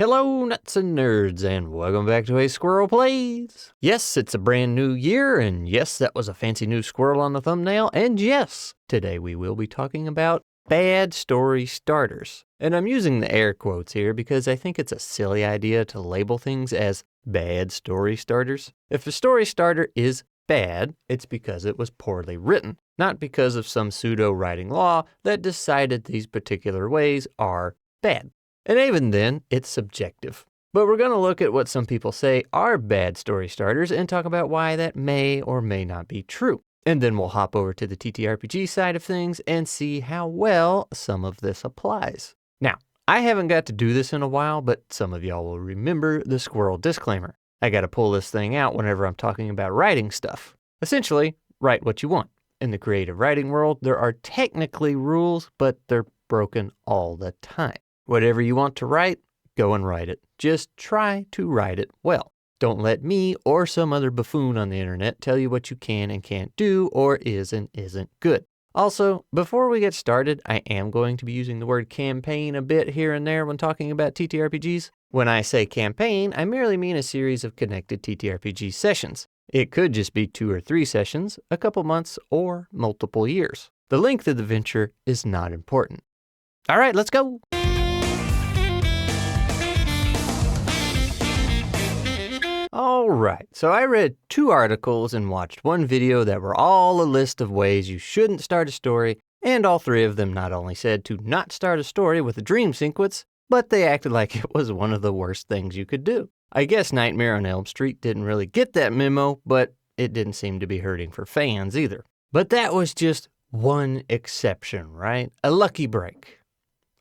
Hello, nuts and nerds, and welcome back to A Squirrel Plays. Yes, it's a brand new year, and yes, that was a fancy new squirrel on the thumbnail, and yes, today we will be talking about bad story starters. And I'm using the air quotes here because I think it's a silly idea to label things as bad story starters. If a story starter is bad, it's because it was poorly written, not because of some pseudo-writing law that decided these particular ways are bad. And even then, it's subjective. But we're going to look at what some people say are bad story starters and talk about why that may or may not be true. And then we'll hop over to the ttrpg side of things and see how well some of this applies. Now, I haven't got to do this in a while, but some of y'all will remember the squirrel disclaimer. I got to pull this thing out whenever I'm talking about writing stuff. Essentially, write what you want. In the creative writing world, there are technically rules, but they're broken all the time. Whatever you want to write, go and write it. Just try to write it well. Don't let me or some other buffoon on the internet tell you what you can and can't do or is and isn't good. Also, before we get started, I am going to be using the word campaign a bit here and there when talking about TTRPGs. When I say campaign, I merely mean a series of connected TTRPG sessions. It could just be 2 or 3 sessions, a couple months, or multiple years. The length of the venture is not important. All right, let's go. All right, so I read 2 articles and watched 1 video that were all a list of ways you shouldn't start a story, and all 3 of them not only said to not start a story with a dream sequence, but they acted like it was one of the worst things you could do. I guess Nightmare on Elm Street didn't really get that memo, but it didn't seem to be hurting for fans either. But that was just one exception, right? A lucky break.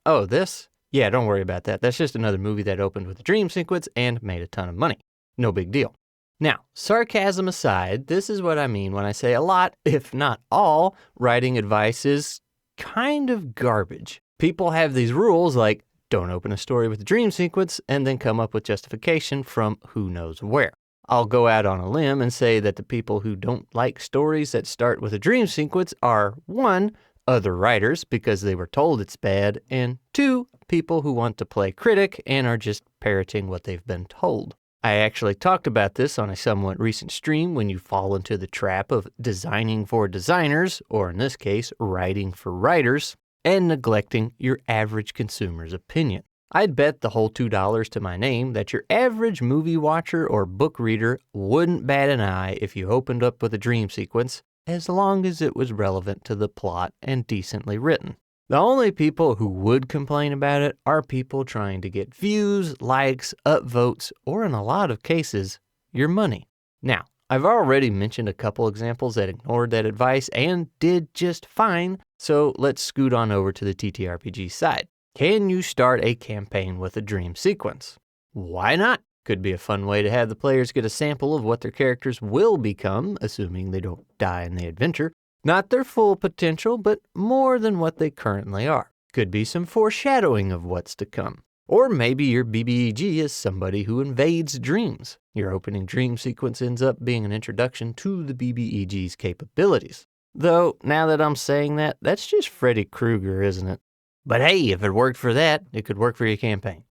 Oh, this? Yeah, don't worry about that. That's just another movie that opened with a dream sequence and made a ton of money. No big deal. Now, sarcasm aside, this is what I mean when I say a lot, if not all, writing advice is kind of garbage. People have these rules like don't open a story with a dream sequence and then come up with justification from who knows where. I'll go out on a limb and say that the people who don't like stories that start with a dream sequence are 1, other writers because they were told it's bad, and 2, people who want to play critic and are just parroting what they've been told. I actually talked about this on a somewhat recent stream when you fall into the trap of designing for designers, or in this case, writing for writers, and neglecting your average consumer's opinion. I'd bet the whole $2 to my name that your average movie watcher or book reader wouldn't bat an eye if you opened up with a dream sequence, as long as it was relevant to the plot and decently written. The only people who would complain about it are people trying to get views, likes, upvotes, or in a lot of cases, your money. Now, I've already mentioned a couple examples that ignored that advice and did just fine, so let's scoot on over to the TTRPG side. Can you start a campaign with a dream sequence? Why not? Could be a fun way to have the players get a sample of what their characters will become, assuming they don't die in the adventure. Not their full potential, but more than what they currently are. Could be some foreshadowing of what's to come. Or maybe your BBEG is somebody who invades dreams. Your opening dream sequence ends up being an introduction to the BBEG's capabilities. Though, now that I'm saying that, that's just Freddy Krueger, isn't it? But hey, if it worked for that, it could work for your campaign.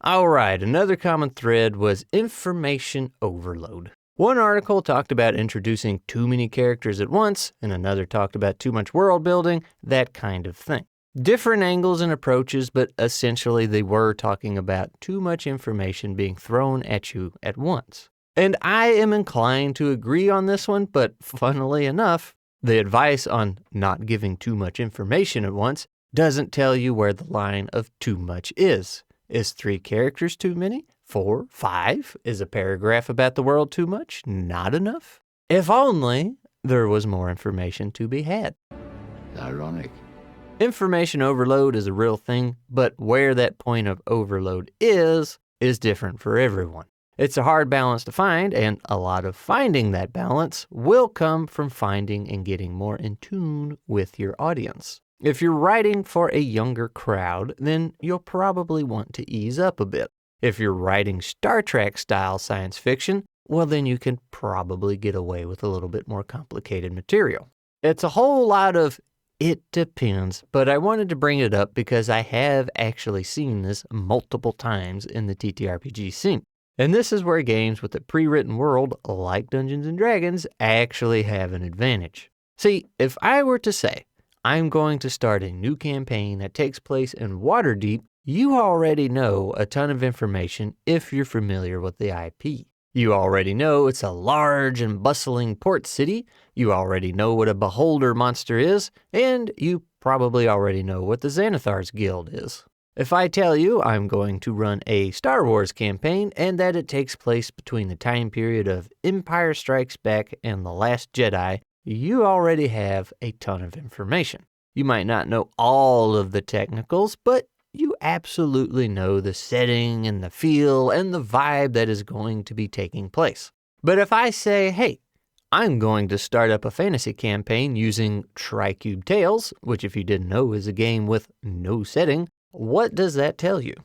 All right, another common thread was information overload. One article talked about introducing too many characters at once, and another talked about too much world building, that kind of thing. Different angles and approaches, but essentially they were talking about too much information being thrown at you at once. And I am inclined to agree on this one, but funnily enough, the advice on not giving too much information at once doesn't tell you where the line of too much is. Is 3 characters too many? 4? 5? Is a paragraph about the world too much? Not enough? If only there was more information to be had. Ironic. Information overload is a real thing, but where that point of overload is different for everyone. It's a hard balance to find, and a lot of finding that balance will come from finding and getting more in tune with your audience. If you're writing for a younger crowd, then you'll probably want to ease up a bit. If you're writing Star Trek style science fiction, well then you can probably get away with a little bit more complicated material. It's a whole lot of It depends, but I wanted to bring it up because I have actually seen this multiple times in the TTRPG scene. And this is where games with a pre-written world, like Dungeons & Dragons, actually have an advantage. See, if I were to say, I'm going to start a new campaign that takes place in Waterdeep, you already know a ton of information if you're familiar with the IP. You already know it's a large and bustling port city, you already know what a beholder monster is, and you probably already know what the Xanathar's Guild is. If I tell you I'm going to run a Star Wars campaign and that it takes place between the time period of Empire Strikes Back and The Last Jedi, you already have a ton of information. You might not know all of the technicals, but you absolutely know the setting and the feel and the vibe that is going to be taking place. But if I say, hey, I'm going to start up a fantasy campaign using Tricube Tales, which if you didn't know is a game with no setting, what does that tell you?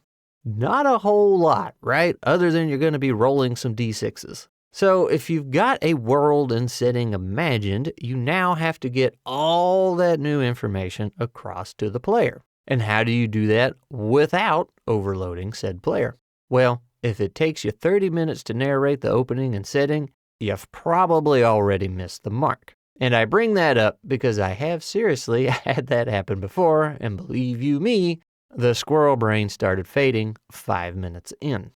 Not a whole lot, right? Other than you're going to be rolling some d6s. So if you've got a world and setting imagined, you now have to get all that new information across to the player. And how do you do that without overloading said player? Well, if it takes you 30 minutes to narrate the opening and setting, you've probably already missed the mark. And I bring that up because I have seriously had that happen before, and believe you me, the squirrel brain started fading 5 minutes in.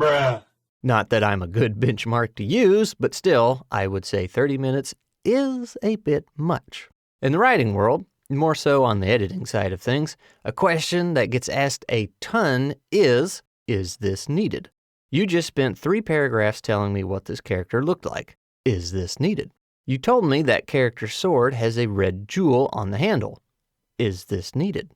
Bruh. Not that I'm a good benchmark to use, but still, I would say 30 minutes is a bit much. In the writing world, more so on the editing side of things, a question that gets asked a ton is this needed? You just spent 3 paragraphs telling me what this character looked like. Is this needed? You told me that character's sword has a red jewel on the handle. Is this needed?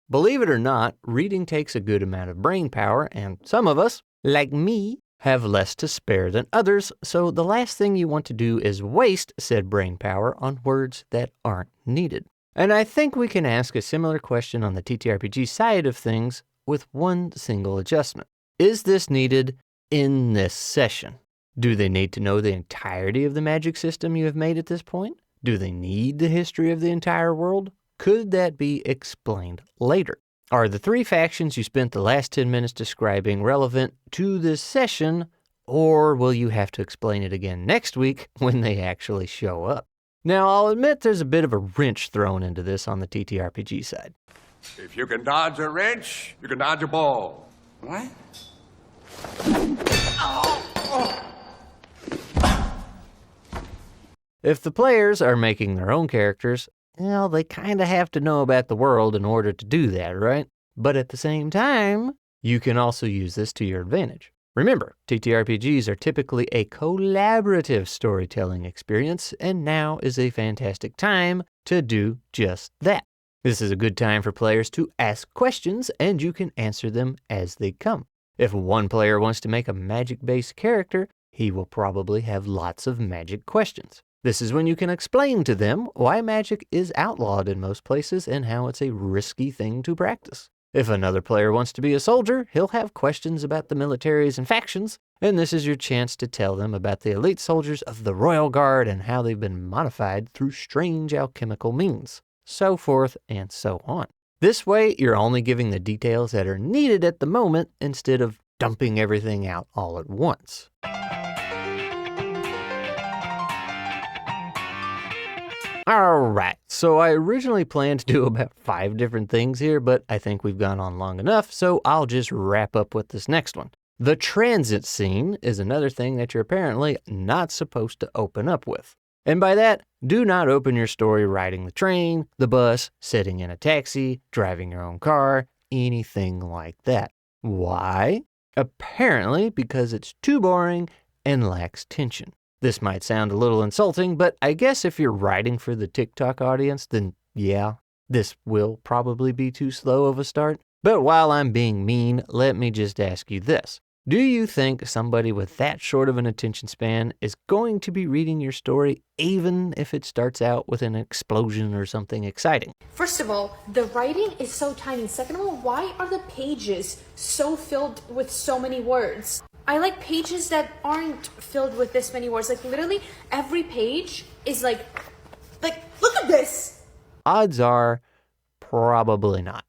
Believe it or not, reading takes a good amount of brain power, and some of us, like me, have less to spare than others, so the last thing you want to do is waste said brain power on words that aren't needed. And I think we can ask a similar question on the TTRPG side of things with one single adjustment. Is this needed in this session? Do they need to know the entirety of the magic system you have made at this point? Do they need the history of the entire world? Could that be explained later? Are the 3 factions you spent the last 10 minutes describing relevant to this session, or will you have to explain it again next week when they actually show up? Now, I'll admit there's a bit of a wrench thrown into this on the TTRPG side. If you can dodge a wrench, you can dodge a ball. What? If the players are making their own characters, well, they kind of have to know about the world in order to do that, right? But at the same time, you can also use this to your advantage. Remember, TTRPGs are typically a collaborative storytelling experience, and now is a fantastic time to do just that. This is a good time for players to ask questions, and you can answer them as they come. If one player wants to make a magic-based character, he will probably have lots of magic questions. This is when you can explain to them why magic is outlawed in most places and how it's a risky thing to practice. If another player wants to be a soldier, he'll have questions about the militaries and factions, and this is your chance to tell them about the elite soldiers of the Royal Guard and how they've been modified through strange alchemical means, so forth and so on. This way, you're only giving the details that are needed at the moment instead of dumping everything out all at once. Alright, so I originally planned to do about 5 different things here, but I think we've gone on long enough, so I'll just wrap up with this next one. The transit scene is another thing that you're apparently not supposed to open up with. And by that, do not open your story riding the train, the bus, sitting in a taxi, driving your own car, anything like that. Why? Apparently because it's too boring and lacks tension. This might sound a little insulting, but I guess if you're writing for the TikTok audience, then yeah, this will probably be too slow of a start. But while I'm being mean, let me just ask you this. Do you think somebody with that short of an attention span is going to be reading your story even if it starts out with an explosion or something exciting? First of all, the writing is so tiny. Second of all, why are the pages so filled with so many words? I like pages that aren't filled with this many words. Like literally every page is like, look at this. Odds are, probably not.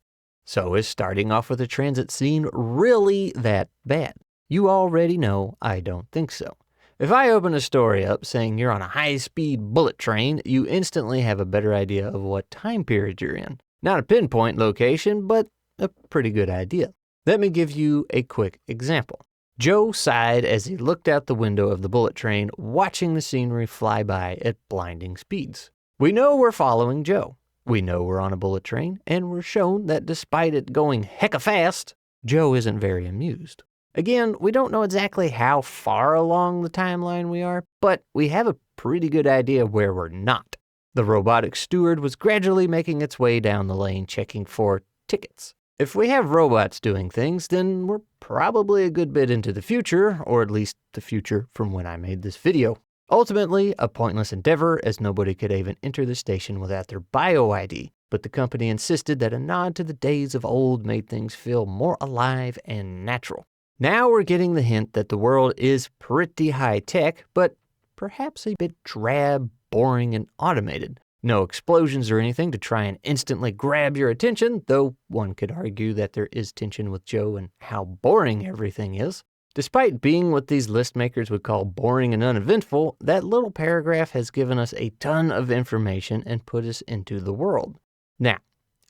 So is starting off with a transit scene really that bad? You already know I don't think so. If I open a story up saying you're on a high-speed bullet train, you instantly have a better idea of what time period you're in. Not a pinpoint location, but a pretty good idea. Let me give you a quick example. Joe sighed as he looked out the window of the bullet train, watching the scenery fly by at blinding speeds. We know we're following Joe. We know we're on a bullet train, and we're shown that despite it going hecka fast, Joe isn't very amused. Again, we don't know exactly how far along the timeline we are, but we have a pretty good idea where we're not. The robotic steward was gradually making its way down the lane checking for tickets. If we have robots doing things, then we're probably a good bit into the future, or at least the future from when I made this video. Ultimately, a pointless endeavor, as nobody could even enter the station without their bio ID, but the company insisted that a nod to the days of old made things feel more alive and natural. Now we're getting the hint that the world is pretty high-tech, but perhaps a bit drab, boring, and automated. No explosions or anything to try and instantly grab your attention, though one could argue that there is tension with Joe and how boring everything is. Despite being what these list makers would call boring and uneventful, that little paragraph has given us a ton of information and put us into the world. Now,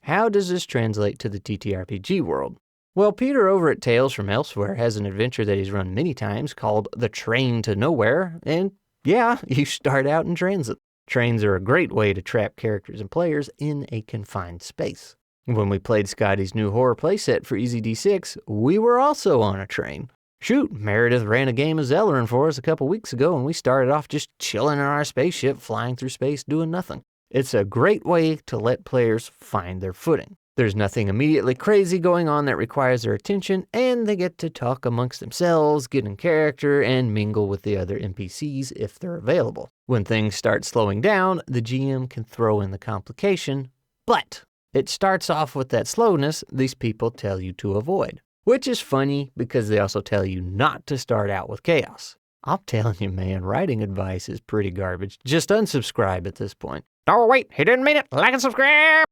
how does this translate to the TTRPG world? Well, Peter over at Tales from Elsewhere has an adventure that he's run many times called The Train to Nowhere, and yeah, you start out in transit. Trains are a great way to trap characters and players in a confined space. When we played Scotty's new horror playset for EZD6, we were also on a train. Shoot, Meredith ran a game of Zellerin for us a couple weeks ago, and we started off just chilling in our spaceship, flying through space, doing nothing. It's a great way to let players find their footing. There's nothing immediately crazy going on that requires their attention, and they get to talk amongst themselves, get in character, and mingle with the other NPCs if they're available. When things start slowing down, the GM can throw in the complication, but it starts off with that slowness these people tell you to avoid. Which is funny because they also tell you not to start out with chaos. I'm telling you, man, writing advice is pretty garbage. Just unsubscribe at this point. Oh, wait, he didn't mean it. Like and subscribe!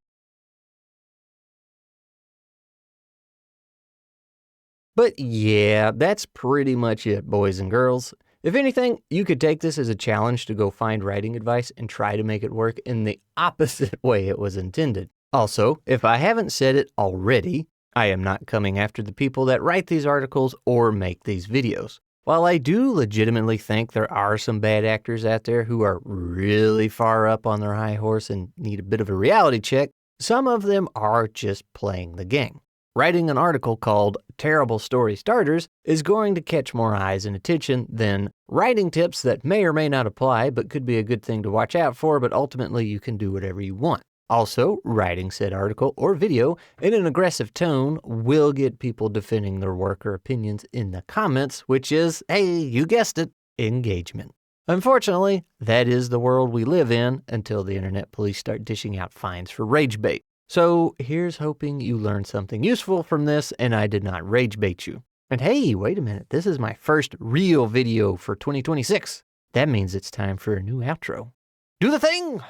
But yeah, that's pretty much it, boys and girls. If anything, you could take this as a challenge to go find writing advice and try to make it work in the opposite way it was intended. Also, if I haven't said it already, I am not coming after the people that write these articles or make these videos. While I do legitimately think there are some bad actors out there who are really far up on their high horse and need a bit of a reality check, some of them are just playing the game. Writing an article called Terrible Story Starters is going to catch more eyes and attention than writing tips that may or may not apply but could be a good thing to watch out for, but ultimately you can do whatever you want. Also, writing said article or video in an aggressive tone will get people defending their work or opinions in the comments, which is, hey, you guessed it, engagement. Unfortunately, that is the world we live in until the internet police start dishing out fines for rage bait. So here's hoping you learned something useful from this and I did not rage bait you. And hey, wait a minute, this is my first real video for 2026. That means it's time for a new outro. Do the thing!